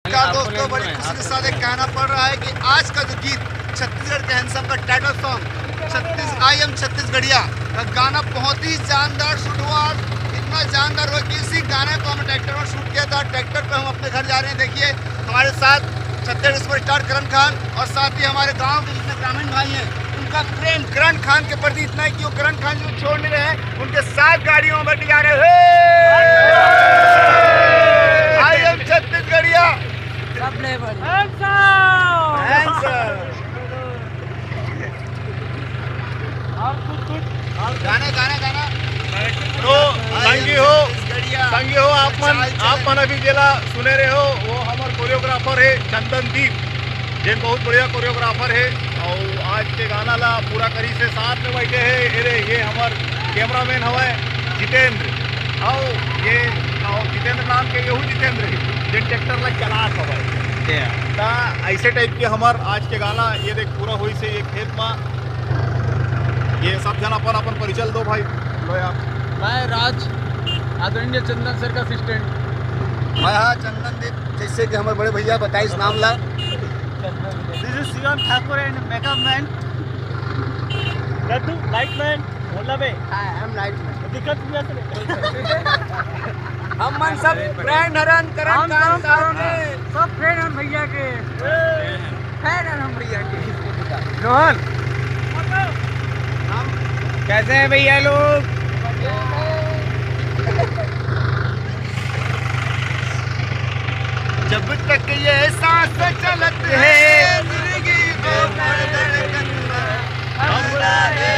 नमस्कार दोस्तों, बड़ी खुशी के साथ एक कहना पड़ रहा है कि आज का जो गीत छत्तीसगढ़ के हैंडसम का टाइटल सॉन्ग आई एम छत्तीसगढ़िया का गाना बहुत ही जानदार शूट हुआ। इतना जानदार हुआ कि इसी गाने को हम ट्रैक्टर में शूट किया था। ट्रैक्टर पे हम अपने घर जा रहे हैं। देखिए हमारे साथ छत्तीसगढ़ सुपरस्टार करण खान और साथ ही हमारे गाँव के जितने ग्रामीण भाई हैं उनका प्रेम करण खान के प्रति इतना है कि वो करण खान जो छोड़ नहीं रहे हैं, उनके साथ गाड़ियों में बैठ जा रहे हैं। आई एम छत्तीसगढ़िया गाना गाना गाना तो संगी हो आप मन अभी जेला सुने रहे हो वो हमारे कोरियोग्राफर है चंदन दीप, जे बहुत बढ़िया कोरियोग्राफर है। और आज के गाना ला पूरा करी से साथ में बैठे है। अरे ये हमार कैमरामैन हवा जितेंद्र, और ये जितेंद्र नाम के यहू जितेंद्र जे ट्रैक्टर ला चलात हवा। ऐसे टाइप के हमार आज के गाना ये देख पूरा हुई से ये खेत में ये सब जन अपन अपन परिचय दो भाई। लो यार, मैं राज आदरणीय चंदन सर का असिस्टेंट। हाँ चंदन दीप, जैसे कि हमारे बड़े भैया बताइए इस नाम ला। This is Shivam Thakur and makeup man. रतु लाइट मैन। बोला बे आई एम लाइट मैन। दिक्कत भी आते हम मन सब फ्रेंड हरन करण खान सब फ्रेंड हम भैया के फैन हम भैया के। रोहन कैसे हैं भैया लोग? जब तक ये सांस चलत है जिंदगी को धड़कन हमरा रे